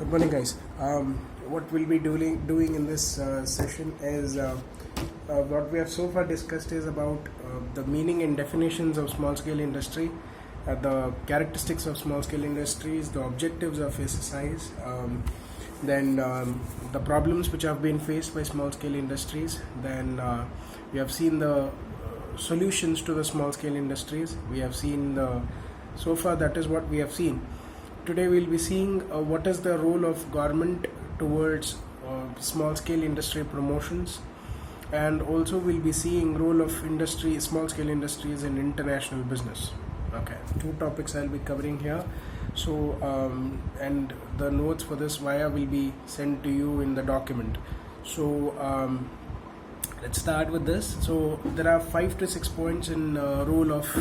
Good morning, guys. What we'll be doing in this session is what we have so far discussed is about the meaning and definitions of small scale industry, the characteristics of small scale industries, the objectives of SSIs, then the problems which have been faced by small scale industries. Then we have seen the solutions to the small scale industries. We have seen so far that is what we have seen. Today we'll be seeing what is the role of government towards small scale industry promotions, and also we'll be seeing role of small scale industries in international business. Okay, two topics I'll be covering here. So and the notes for this via will be sent to you in the document. So let's start with this. So there are 5 to 6 points in role of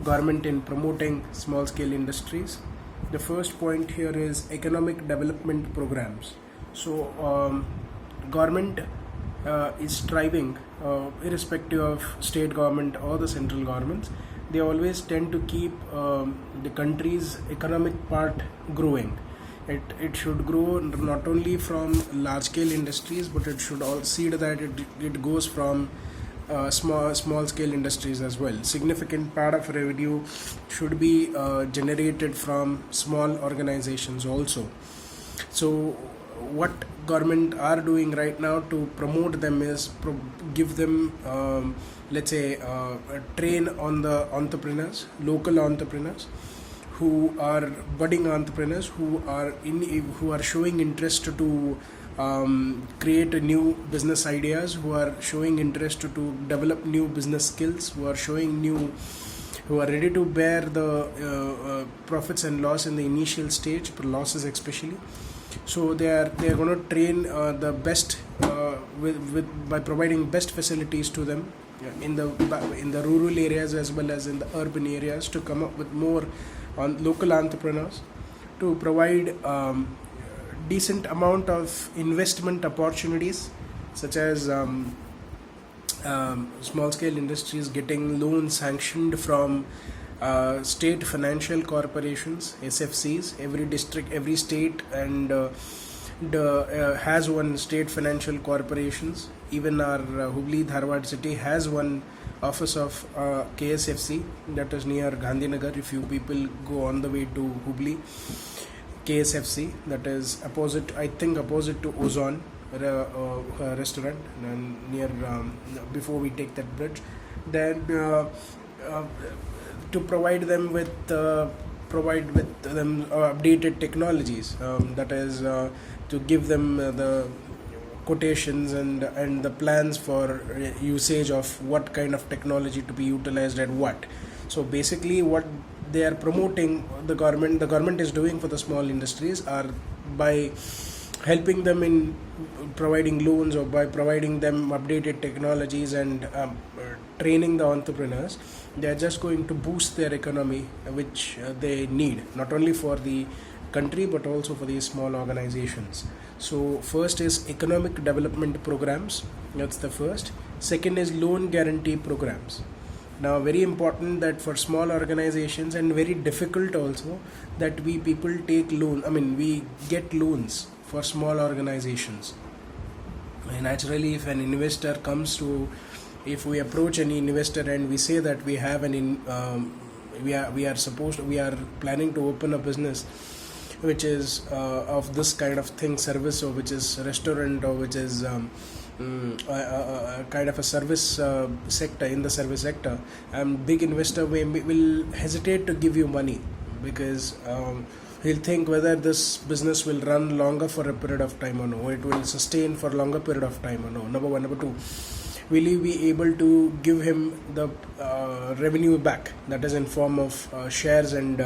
government in promoting small scale industries. The first point here is economic development programs. So government is striving, irrespective of state government or the central governments, they always tend to keep the country's economic part growing. It should grow not only from large scale industries, but it should all see that it goes from small scale industries as well. Significant part of revenue should be generated from small organizations also. So what government are doing right now to promote them is give them train on the entrepreneurs, local entrepreneurs who are budding entrepreneurs who are showing interest to create a new business ideas, who are showing interest to develop new business skills, who are ready to bear the profits and loss in the initial stage, losses especially. So they are going to train the best by providing best facilities to them in the rural areas as well as in the urban areas, to come up with more on local entrepreneurs, to provide decent amount of investment opportunities, such as small scale industries getting loans sanctioned from state financial corporations, SFCs. Every state and has one state financial corporations. Even our Hubli Dharwad city has one office of KSFC, that is near Gandhinagar. If you people go on the way to Hubli, KSFC, that is opposite to Ozone restaurant, and near before we take that bridge. Then to provide them with updated technologies, that is to give them the quotations and the plans for usage of what kind of technology to be utilized at what. So basically what they are promoting, the government is doing for the small industries, are by helping them in providing loans or by providing them updated technologies and training the entrepreneurs. They are just going to boost their economy, which they need, not only for the country but also for these small organizations. So first is economic development programs, that's the first. Second is loan guarantee programs. Now very important that for small organizations, and very difficult also, that we get loans for small organizations. And naturally, if an investor if we approach any investor and we say that we have we are planning to open a business which is of this kind of thing, service, or which is restaurant, or which is kind of a service sector, in the service sector, big investor will hesitate to give you money, because he'll think whether this business will run longer for a period of time or no, it will sustain for longer period of time or no. Number one. Number two, will you be able to give him the revenue back, that is in form of shares and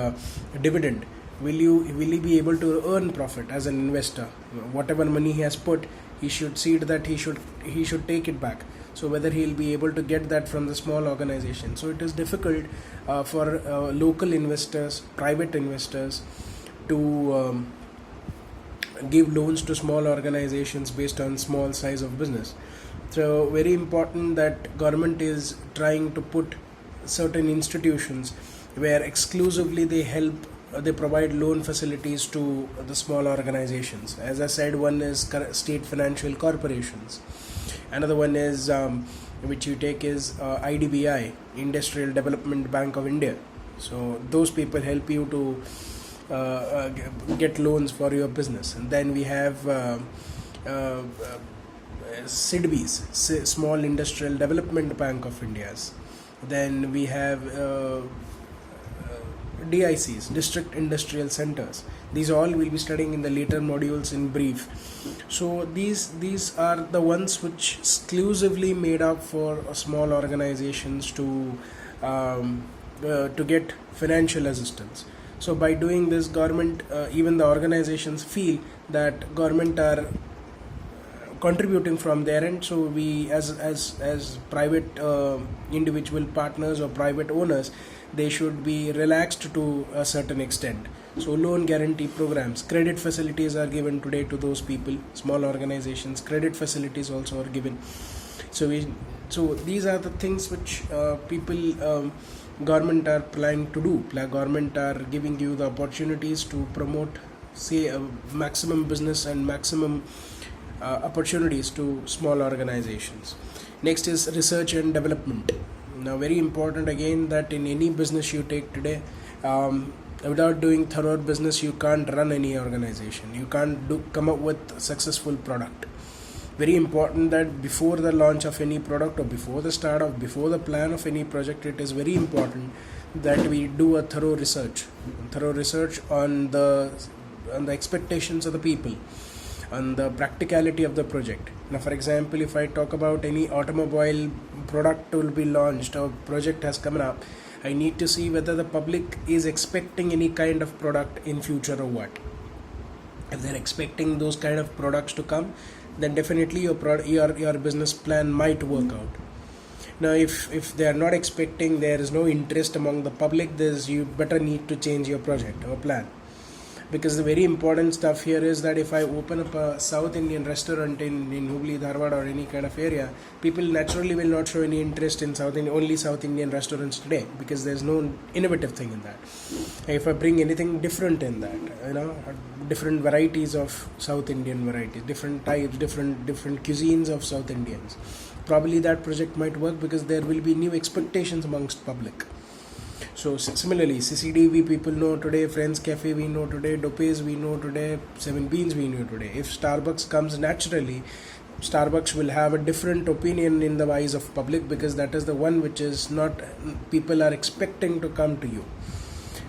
dividend? Will he be able to earn profit as an investor? Whatever money he has put, he should see that he should take it back. So whether he will be able to get that from the small organization. So it is difficult for local investors, private investors, to give loans to small organizations based on small size of business. So very important that government is trying to put certain institutions where exclusively they help they provide loan facilities to the small organizations. As I said, one is state financial corporations. Another one is which you take is IDBI, Industrial Development Bank of India. So those people help you to get loans for your business. And then we have SIDBIs, Small Industrial Development Bank of India's. Then we have DICs, District Industrial Centers. These all we'll be studying in the later modules in brief. So these are the ones which exclusively made up for small organizations to get financial assistance. So by doing this, government, even the organizations feel that government are contributing from their end. So we as private individual partners or private owners, they should be relaxed to a certain extent. So loan guarantee programs, credit facilities are given today to those people, small organizations. Credit facilities also are given. So these are the things which government are planning to do. Government are giving you the opportunities to promote, say, maximum business and maximum opportunities to small organizations. Next is research and development. Now, very important again that in any business you take today, without doing thorough business, you can't run any organization. You can't come up with a successful product. Very important that before the launch of any product or before the plan of any project, it is very important that we do a thorough research on the expectations of the people, on the practicality of the project. Now, for example, if I talk about any automobile product will be launched or project has come up, I need to see whether the public is expecting any kind of product in future or what. If they're expecting those kind of products to come, then definitely your business plan might work out. Now, if they are not expecting, there is no interest among the public, you better need to change your project or plan. Because the very important stuff here is that if I open up a South Indian restaurant in Hubli, Dharwad or any kind of area, people naturally will not show any interest in only South Indian restaurants today, because there's no innovative thing in that. If I bring anything different in that, different varieties of South Indian varieties, different types, different cuisines of South Indians, probably that project might work because there will be new expectations amongst public. So similarly, CCDV people know today, Friends Cafe we know today, Dopes we know today, Seven Beans we know today. If Starbucks comes naturally, Starbucks will have a different opinion in the eyes of public, because that is the one which is not people are expecting to come to you.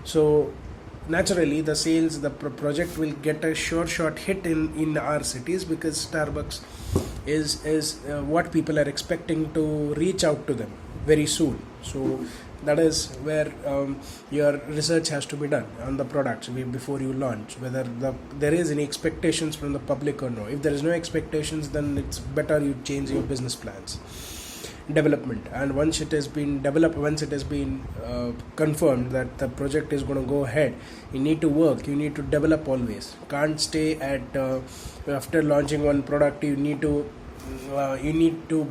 So naturally the sales, the project will get a short hit in our cities, because Starbucks is what people are expecting to reach out to them very soon. So that is where your research has to be done on the products before you launch, whether there is any expectations from the public or no. If there is no expectations, then it's better you change your business plans. Development, and once it has been developed, once it has been confirmed that the project is going to go ahead, you need to work, you need to develop always. Can't stay at after launching one product, you need to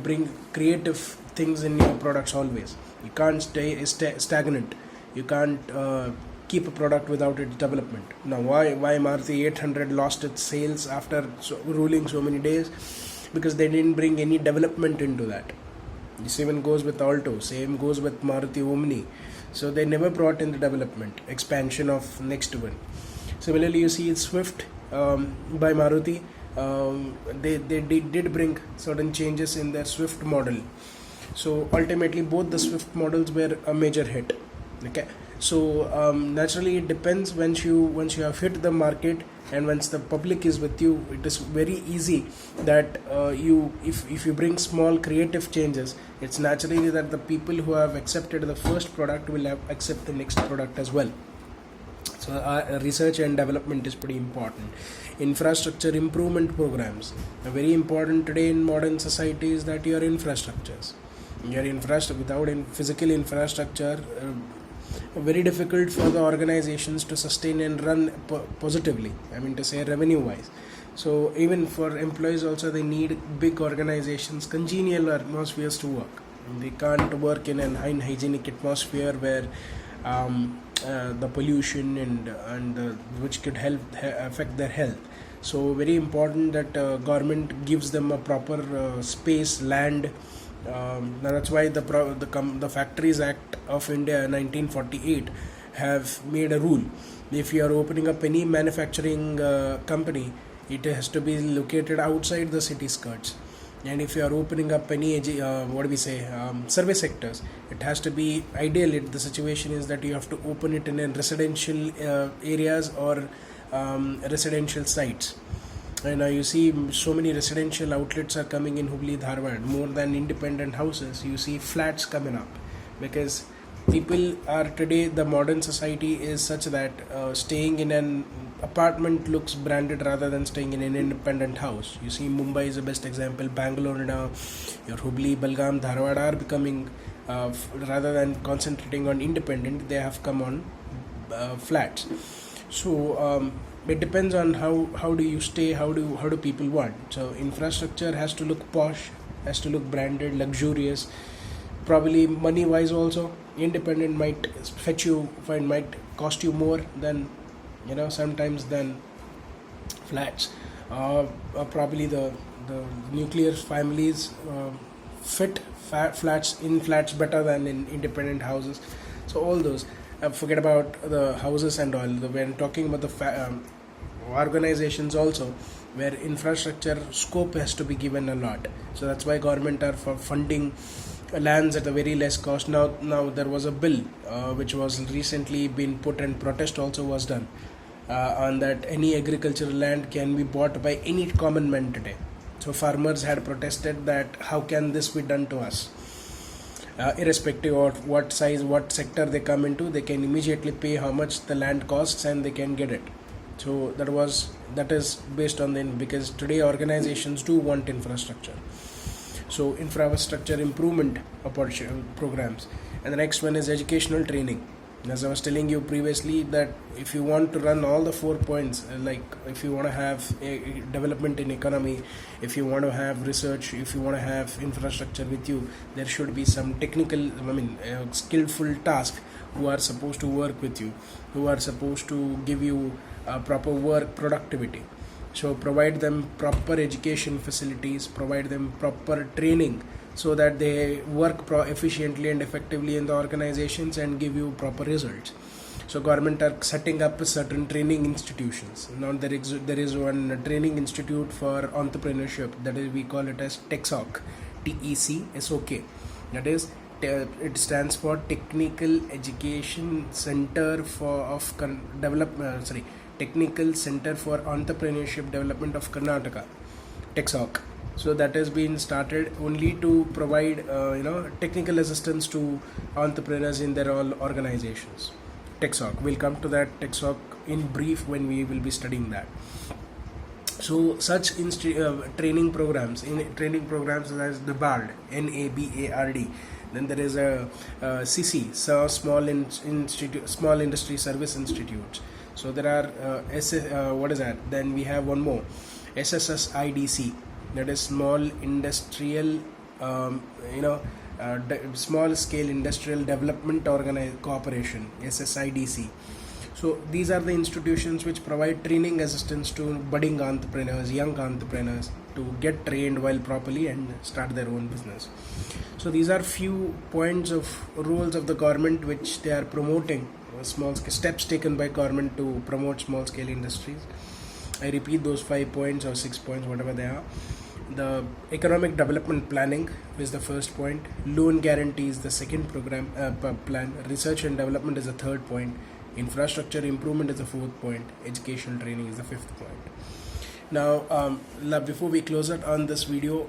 bring creative things in your products always. You can't stay stagnant. You can't keep a product without its development. Now, why Maruti 800 lost its sales after ruling so many days? Because they didn't bring any development into that. The same goes with Alto, same goes with Maruti Omni. So they never brought in the development, expansion of next one. Similarly, you see Swift by Maruti. They did bring certain changes in their Swift model. So ultimately both the Swift models were a major hit. Okay, so naturally it depends. Once you have hit the market and once the public is with you, it is very easy that if you bring small creative changes, it's naturally that the people who have accepted the first product will have accept the next product as well. So research and development is pretty important. Infrastructure improvement programs are very important today in modern society. Is that your infrastructures, without physical infrastructure, very difficult for the organizations to sustain and run positively. I mean to say revenue wise. So even for employees also, they need big organizations, congenial atmospheres to work. They can't work in an unhygienic atmosphere where the pollution and which could affect their health. So very important that government gives them a proper space, land. Now that's why the Factories Act of India 1948 have made a rule. If you are opening up any manufacturing company, it has to be located outside the city skirts. And if you are opening up any service sectors, it has to be ideally the situation is that you have to open it in residential areas or residential sites. And you see so many residential outlets are coming in Hubli, Dharwad. More than independent houses, you see flats coming up, because people are today, the modern society is such that staying in an apartment looks branded rather than staying in an independent house. You see Mumbai is the best example, Bangalore now, your Hubli, Belgaum, Dharwad are becoming rather than concentrating on independent, they have come on flats. So it depends on how do you stay, how do people want. So infrastructure has to look posh, has to look branded, luxurious, probably money wise also. Independent might might cost you more than sometimes than flats. Probably the nuclear families fit flats better than in independent houses. So all those, forget about the houses and all. We're talking about the organizations also, where infrastructure scope has to be given a lot. So that's why government are for funding lands at a very less cost. Now there was a bill which was recently been put, and protest also was done on that any agricultural land can be bought by any common man today. So farmers had protested that how can this be done to us, irrespective of what size, what sector they come into, they can immediately pay how much the land costs and they can get it. So that is based on because today organizations do want infrastructure. So infrastructure improvement programs. And the next one is educational training. As I was telling you previously, that if you want to run all the 4 points, like if you want to have a development in economy, if you want to have research, if you want to have infrastructure with you, there should be some technical, skillful task who are supposed to work with you, who are supposed to give you proper work productivity. So provide them proper education facilities, provide them proper training, so that they work efficiently and effectively in the organizations and give you proper results. So government are setting up certain training institutions. Now there is one training institute for entrepreneurship, that is, we call it as TechSOC, TECSOK. That is, it stands for Technical Education Center Technical Center for Entrepreneurship Development of Karnataka, TechSOC. So that has been started only to provide technical assistance to entrepreneurs in their all organizations. TechSOC, we'll come to that TechSOC in brief when we will be studying that. So such training programs as NABARD, NABARD. Then there is a CC, so Small Industry Service Institutes. So there are Then we have one more, SSSIDC, that is Small Industrial Small Scale Industrial Development Corporation, SSIDC. So these are the institutions which provide training assistance to budding entrepreneurs, young entrepreneurs, to get trained while properly and start their own business. So these are few points of roles of the government which they are promoting, small steps taken by government to promote small scale industries. I repeat those 5 points or 6 points, whatever they are. The economic development planning is the first point. Loan guarantee is the second plan. Research and development is the third point. Infrastructure improvement is the fourth point. Educational training is the fifth point. Now, before we close out on this video,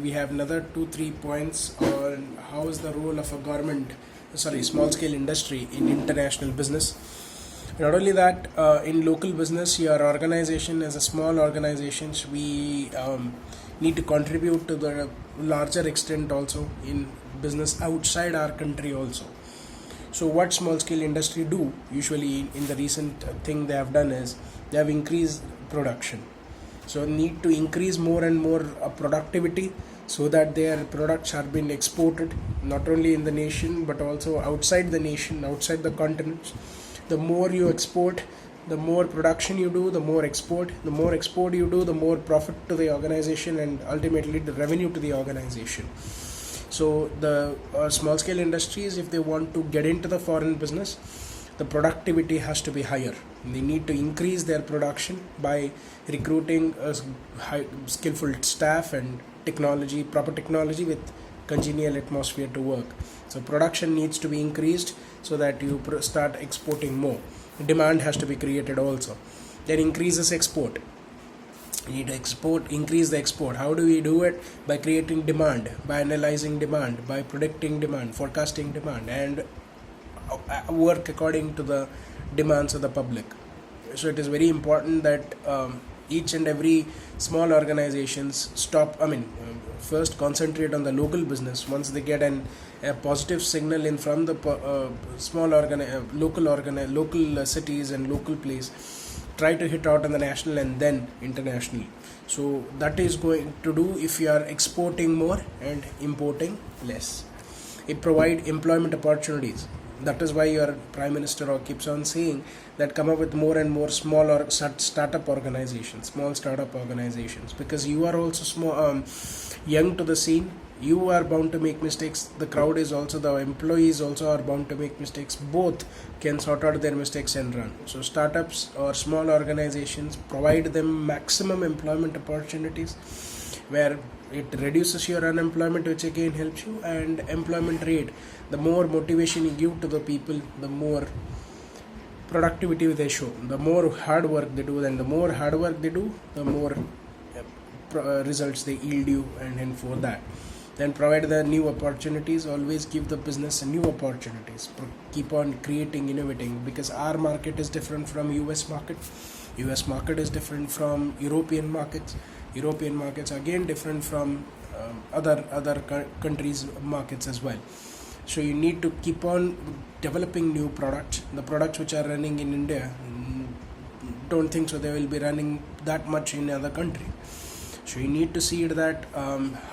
we have another 2-3 points on how is the role of a small scale industry in international business. Not only that, in local business, your organization as a small organization, we need to contribute to the larger extent also in business outside our country also. So what small scale industry do usually in the recent thing they have done is they have increased production. So need to increase more and more productivity so that their products are being exported not only in the nation but also outside the nation, outside the continents. The more you export, the more production you do, the more export. The more export you do, the more profit to the organization, and ultimately the revenue to the organization. So the small scale industries, if they want to get into the foreign business, the productivity has to be higher. They need to increase their production by recruiting a skillful staff and technology, proper technology with congenial atmosphere to work. So production needs to be increased so that you start exporting more. Demand has to be created also. Then increases export. You need to export, increase the export. How do we do it? By creating demand, by analyzing demand, by predicting demand, forecasting demand, and work according to the demands of the public. So it is very important that each and every small organizations first concentrate on the local business. Once they get a positive signal in from the local cities and local place, try to hit out on the national and then international. So that is going to do if you are exporting more and importing less. It provide employment opportunities. That is why your Prime Minister keeps on saying that come up with more and more small or startup organizations, because you are also small, young to the scene. You are bound to make mistakes. The crowd is also, the employees also are bound to make mistakes. Both can sort out their mistakes and run. So startups or small organizations provide them maximum employment opportunities, where it reduces your unemployment, which again helps you, and employment rate. The more motivation you give to the people, the more productivity they show. The more hard work they do, and the more hard work they do, the more results they yield you, and for that, then provide the new opportunities. Always give the business new opportunities. Keep on creating, innovating, because our market is different from US market. US market is different from European markets. European markets again different from other countries' markets as well. So you need to keep on developing new products. The products which are running in India, don't think so they will be running that much in other country. So you need to see that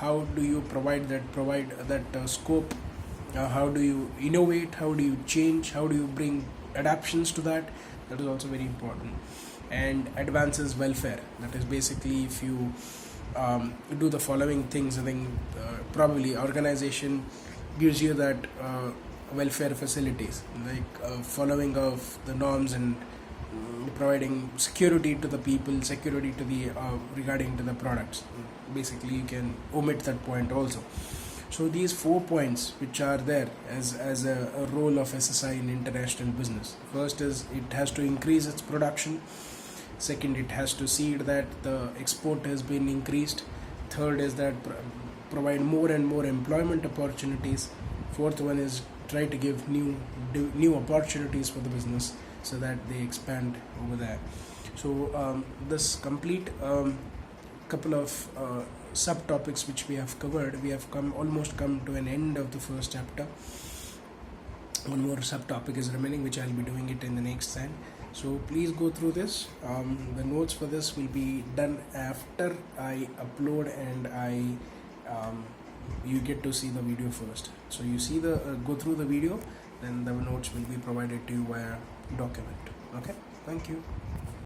how do you provide that scope, how do you innovate, how do you change, how do you bring adaptations to that. That is also very important. And advances welfare. That is basically if you do the following things, I think probably organization gives you that welfare facilities, like following of the norms and providing security to the people, security to the regarding to the products. Basically you can omit that point also. So these 4 points which are there as a role of SSI in international business. First is it has to increase its production. Second, it has to see that the export has been increased. Third is that provide more and more employment opportunities. Fourth one is try to give new opportunities for the business so that they expand over there. So this complete couple of subtopics which we have covered, we have almost come to an end of the first chapter. One more subtopic is remaining, which I'll be doing it in the next time. So please go through this. The notes for this will be done after I upload, and you get to see the video first. So you see go through the video, then the notes will be provided to you via document. Okay, thank you.